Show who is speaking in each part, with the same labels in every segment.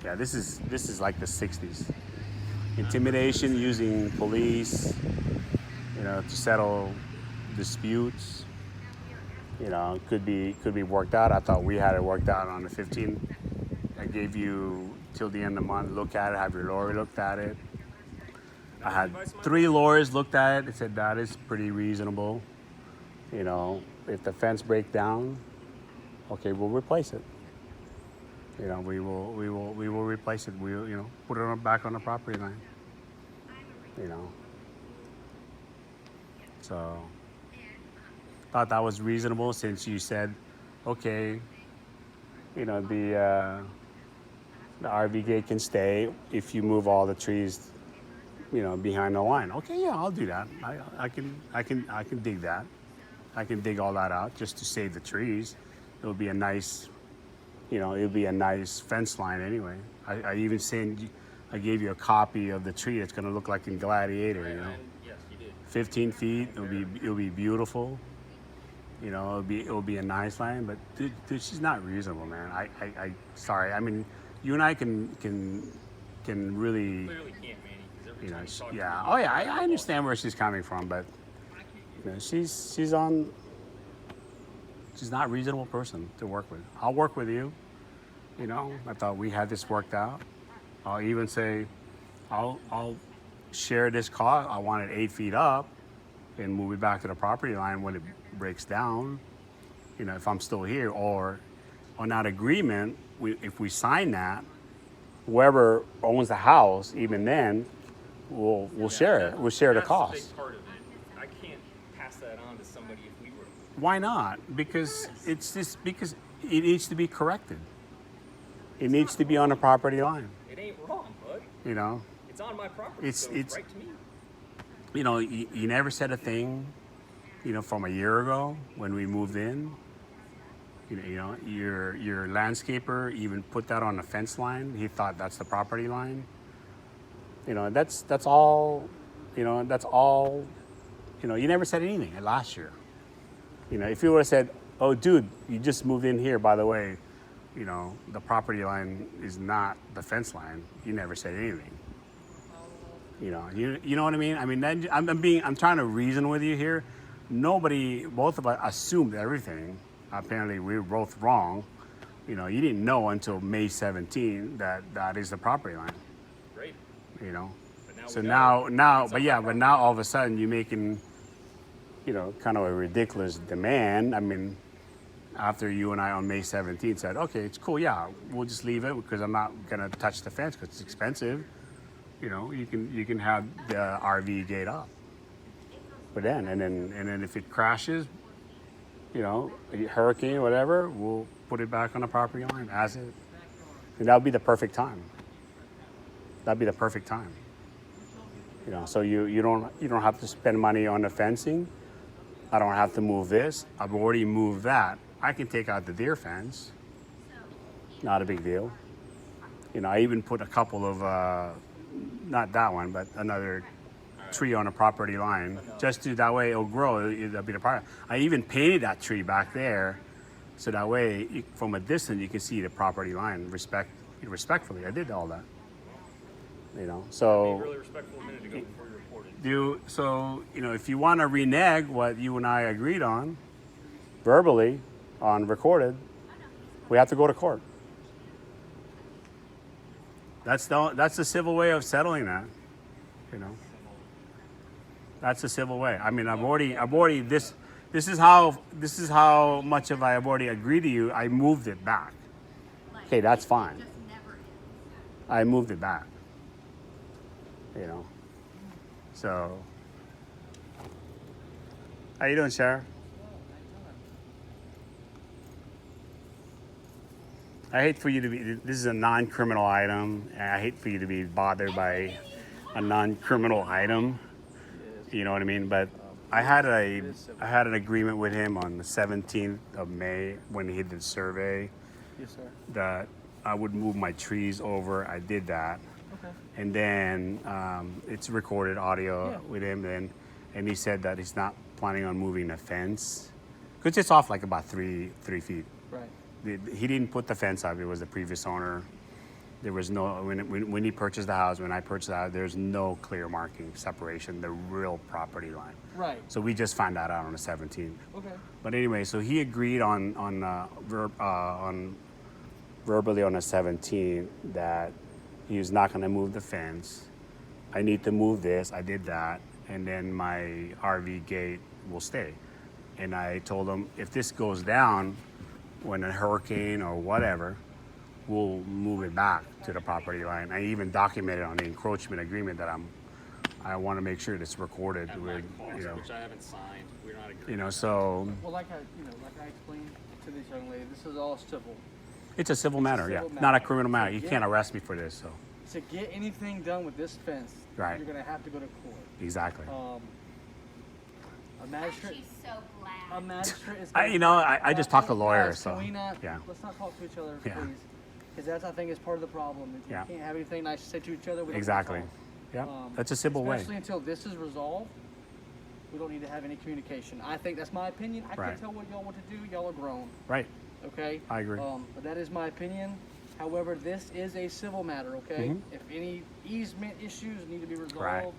Speaker 1: Yeah, this is like the 60s. Intimidation using police, to settle disputes. Could be worked out. I thought we had it worked out on the 15th. I gave you till the end of the month. Look at it. Have your lawyer looked at it. I had 3 lawyers looked at it. They said that is pretty reasonable. If the fence breaks down, okay, we'll replace it. We will replace it. We'll put it back on the property line. So thought that was reasonable since you said, okay, the RV gate can stay if you move all the trees, behind the line. Okay, yeah, I'll do that. I can dig that. I can dig all that out just to save the trees. It'll be a nice, it'll be a nice fence line anyway. I gave you a copy of the tree. It's gonna look like in Gladiator,
Speaker 2: Yes, you did.
Speaker 1: 15 feet. It'll be beautiful. It'll be a nice line. But dude, she's not reasonable, man. I sorry. I mean, you and I can really.
Speaker 2: Clearly can't, Manny. 'Cause every time you talk to
Speaker 1: Yeah.
Speaker 2: me,
Speaker 1: Oh yeah. I understand where she's coming from, but she's not a reasonable person to work with. I'll work with you. I thought we had this worked out. I'll even say, I'll share this cost. I want it 8 feet up, and move it back to the property line when it breaks down. If I'm still here, or on that agreement, if we sign that, whoever owns the house, even then, we'll share it. We'll share the cost.
Speaker 2: That's a big part of it. I can't pass that on to somebody if we were.
Speaker 1: Why not? Because because it needs to be corrected. It needs to be on the property line.
Speaker 2: It ain't wrong, bud. It's on my property, so it's right to me.
Speaker 1: You never said a thing, from a year ago when we moved in. Your landscaper even put that on the fence line. He thought that's the property line. That's all. That's all. You never said anything last year. If you would have said, "Oh, dude, you just moved in here, by the way, the property line is not the fence line," you never said anything. You know what I mean? I mean, then I'm trying to reason with you here. Both of us assumed everything. Apparently, we were both wrong. You didn't know until May 17 that is the property line.
Speaker 2: Great.
Speaker 1: But now all of a sudden you're making, kind of a ridiculous demand. I mean, after you and I on May 17th said, okay, it's cool, yeah, we'll just leave it because I'm not gonna touch the fence because it's expensive. You can have the RV gate up. But then if it crashes, a hurricane or whatever, we'll put it back on the property line as is. And that would be the perfect time. That'd be the perfect time. So you don't have to spend money on the fencing. I don't have to move this. I've already moved that. I can take out the deer fence. Not a big deal. I even put a couple of, not that one, but another tree on the property line, just to that way it'll grow. It'll be the part. I even painted that tree back there, so that way from a distance you can see the property line. Respectfully, I did all that. So.
Speaker 2: Be really respectful a minute ago before you reported.
Speaker 1: If you want to renege what you and I agreed on, verbally, on recorded, we have to go to court. That's the civil way of settling that. That's the civil way. I mean, I've already this is how much of I've already agreed to you. I moved it back. Okay, that's fine. I moved it back. So, how you doing, Sheriff? I hate for you to be, this is a non-criminal item, and I hate for you to be bothered by a non-criminal item. You know what I mean? But I had an agreement with him on the 17th of May when he did the survey.
Speaker 3: Yes, sir.
Speaker 1: That I would move my trees over. I did that.
Speaker 3: Okay.
Speaker 1: And then it's recorded audio with him, and he said that he's not planning on moving the fence because it's off like about three feet.
Speaker 3: Right.
Speaker 1: He didn't put the fence up. It was the previous owner. There was no, when he purchased the house, when I purchased the house, there's no clear marking separation, the real property line.
Speaker 3: Right.
Speaker 1: So we just found that out on the 17th.
Speaker 3: Okay.
Speaker 1: But anyway, so he agreed on verbally on the 17th that he was not going to move the fence. I need to move this. I did that, and then my RV gate will stay. And I told him if this goes down, when a hurricane or whatever, we'll move it back to the property line. I even documented on the encroachment agreement that I want to make sure that's recorded with,
Speaker 2: which I haven't signed. We're not agreeing.
Speaker 1: you know, so
Speaker 3: Well, like I explained to this young lady, this is all civil.
Speaker 1: it's a civil matter, yeah,
Speaker 3: Civil
Speaker 1: not a
Speaker 3: matter.
Speaker 1: criminal matter. You
Speaker 3: Yeah.
Speaker 1: can't arrest me for this, so
Speaker 3: To get anything done with this fence,
Speaker 1: Right.
Speaker 3: you're gonna have to go to court.
Speaker 1: exactly.
Speaker 3: A magistrate.
Speaker 4: She's so glad.
Speaker 3: A magistrate is.
Speaker 1: I just talked to lawyers,
Speaker 3: Guys,
Speaker 1: so
Speaker 3: can we not?
Speaker 1: yeah.
Speaker 3: Let's not talk to each other,
Speaker 1: Yeah.
Speaker 3: please. Because that's, I think, is part of the problem. If
Speaker 1: Yeah.
Speaker 3: We can't have anything nice to say to each other. We don't
Speaker 1: Exactly.
Speaker 3: talk.
Speaker 1: Yeah, that's a civil way.
Speaker 3: Especially until this is resolved, we don't need to have any communication. I think that's my opinion. I
Speaker 1: Right.
Speaker 3: can't tell what y'all want to do. Y'all are grown.
Speaker 1: Right.
Speaker 3: Okay.
Speaker 1: I agree.
Speaker 3: But that is my opinion. However, this is a civil matter. Okay. If any easement issues need to be resolved,
Speaker 1: Right.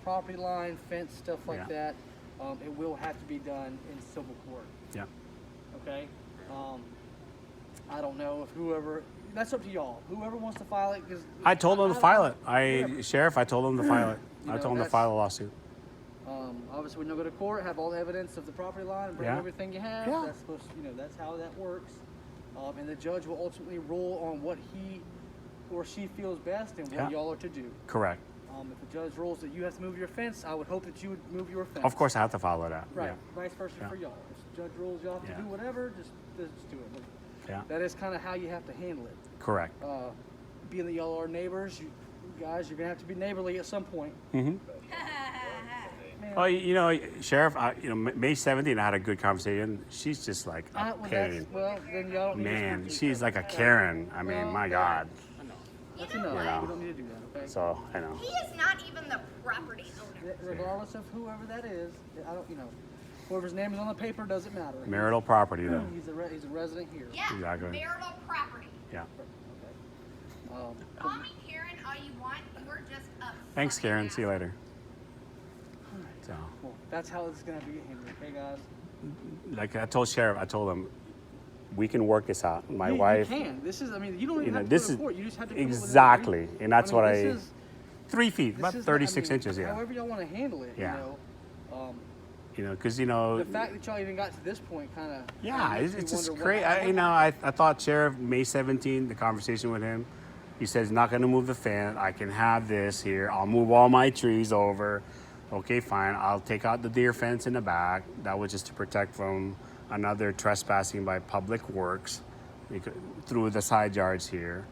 Speaker 3: Property line, fence, stuff like
Speaker 1: Yeah.
Speaker 3: that, it will have to be done in civil court.
Speaker 1: Yeah.
Speaker 3: Okay. I don't know if whoever. That's up to y'all. Whoever wants to file it, because
Speaker 1: I told him to file it.
Speaker 3: Whatever.
Speaker 1: Sheriff, I told him to file it.
Speaker 3: You
Speaker 1: I
Speaker 3: know,
Speaker 1: told him to
Speaker 3: that's-
Speaker 1: file a lawsuit.
Speaker 3: Obviously, when you go to court, have all the evidence of the property line, bring
Speaker 1: Yeah.
Speaker 3: everything you have.
Speaker 1: Yeah.
Speaker 3: That's supposed, that's how that works. And the judge will ultimately rule on what he or she feels best and what
Speaker 1: Yeah.
Speaker 3: y'all are to do.
Speaker 1: Correct.
Speaker 3: If the judge rules that you have to move your fence, I would hope that you would move your fence.
Speaker 1: Of course, I have to follow that.
Speaker 3: Right.
Speaker 1: Yeah.
Speaker 3: Vice versa
Speaker 1: Yeah.
Speaker 3: for y'all. If the judge rules y'all have
Speaker 1: Yeah.
Speaker 3: to do whatever, just do it. But
Speaker 1: Yeah.
Speaker 3: that is kind of how you have to handle it.
Speaker 1: Correct.
Speaker 3: Being that y'all are neighbors, you guys, you're gonna have to be neighborly at some point.
Speaker 1: Oh, Sheriff, May 17th, I had a good conversation. She's just like a
Speaker 3: Well,
Speaker 1: pain.
Speaker 3: then y'all don't need to
Speaker 1: Man,
Speaker 3: speak to
Speaker 1: she's
Speaker 3: each
Speaker 1: like a
Speaker 3: other.
Speaker 1: Karen. I mean,
Speaker 3: Well,
Speaker 1: my
Speaker 3: yeah.
Speaker 1: God.
Speaker 3: That's
Speaker 4: You know
Speaker 3: enough.
Speaker 1: what?
Speaker 3: We don't need to do that, okay?
Speaker 1: So, I know.
Speaker 4: He is not even the property owner.
Speaker 3: Regardless of whoever that is, I don't, whoever's name is on the paper doesn't matter.
Speaker 1: Marital property, though.
Speaker 3: He's a resident here.
Speaker 4: Yeah,
Speaker 1: Exactly.
Speaker 4: marital property.
Speaker 1: Yeah.
Speaker 3: Okay.
Speaker 4: Call me Karen all you want. You're just a
Speaker 1: Thanks,
Speaker 4: fucking
Speaker 1: Karen. See you
Speaker 4: asshole.
Speaker 1: later. So,
Speaker 3: Well, that's how it's gonna be handled, okay, guys?
Speaker 1: like I told Sheriff, I told him, we can work this out. My
Speaker 3: You
Speaker 1: wife,
Speaker 3: can. This is. You don't even have to
Speaker 1: this
Speaker 3: go to
Speaker 1: is
Speaker 3: court. You just have to come up with an
Speaker 1: exactly,
Speaker 3: agreement.
Speaker 1: and that's what
Speaker 3: this is-
Speaker 1: 3 feet,
Speaker 3: this
Speaker 1: about
Speaker 3: is-
Speaker 1: 36 inches, yeah.
Speaker 3: However y'all want to handle it.
Speaker 1: Yeah. Because
Speaker 3: The fact that y'all even got to this point, kind of.
Speaker 1: yeah, it's just great. I thought Sheriff May 17th, the conversation with him, he says not going to move the fence. I can have this here. I'll move all my trees over. Okay, fine. I'll take out the deer fence in the back. That was just to protect from another trespassing by Public Works through the side yards here.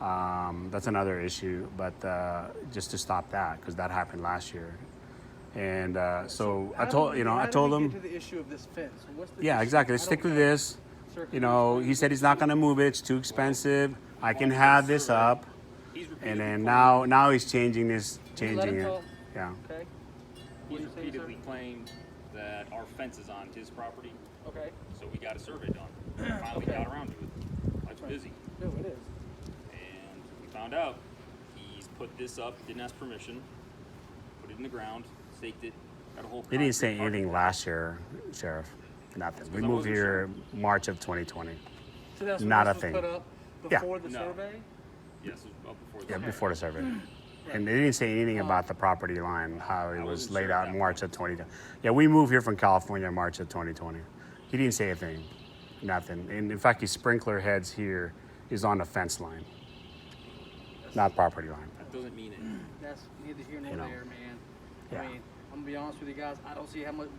Speaker 1: That's another issue, but just to stop that, because that happened last year. And so I told him.
Speaker 3: Get to the issue of this fence. What's the
Speaker 1: Yeah,
Speaker 3: issue?
Speaker 1: exactly.
Speaker 3: I
Speaker 1: Let's stick
Speaker 3: don't
Speaker 1: with
Speaker 3: know.
Speaker 1: this.
Speaker 3: Sir, can you explain?
Speaker 1: He said he's not going to move it. It's too expensive. I can have this up.
Speaker 2: He's
Speaker 1: And
Speaker 2: repeatedly
Speaker 1: then
Speaker 2: claimed-
Speaker 1: now he's changing this,
Speaker 3: Can you let
Speaker 1: changing
Speaker 3: him
Speaker 1: it.
Speaker 3: talk?
Speaker 1: Yeah.
Speaker 3: Okay.
Speaker 2: He's
Speaker 3: What do you say,
Speaker 2: repeatedly claimed that our fence is on his property,
Speaker 3: Okay.
Speaker 2: so we got a survey done. Finally
Speaker 3: Okay.
Speaker 2: got around to it. Life's busy.
Speaker 3: No, it is.
Speaker 2: And we found out he's put this up, didn't ask permission, put it in the ground, staked it, got a whole
Speaker 1: He didn't say
Speaker 2: concrete parking
Speaker 1: anything
Speaker 2: lot.
Speaker 1: last year, Sheriff. Nothing. We
Speaker 2: because I
Speaker 1: moved
Speaker 2: wasn't
Speaker 1: here March of 2020.
Speaker 3: So that's
Speaker 1: Not
Speaker 3: what
Speaker 1: a
Speaker 3: this
Speaker 1: thing.
Speaker 3: was put up
Speaker 1: Yeah.
Speaker 3: before the
Speaker 2: No.
Speaker 3: survey.
Speaker 2: Yes, it was up before
Speaker 1: Yeah,
Speaker 2: the
Speaker 1: before the survey. And they didn't say anything about the property line, how it was
Speaker 2: wasn't
Speaker 1: laid
Speaker 2: sure
Speaker 1: out
Speaker 2: at
Speaker 1: in
Speaker 2: that
Speaker 1: March of 2020. Yeah, we moved here from California in March of 2020. He didn't say a thing. Nothing. And in fact, his sprinkler heads here is on the fence line, not property line.
Speaker 2: That doesn't mean it.
Speaker 3: That's neither here nor
Speaker 1: You know.
Speaker 3: there, man.
Speaker 1: Yeah.
Speaker 3: I'm gonna be honest with you guys. I don't see how much.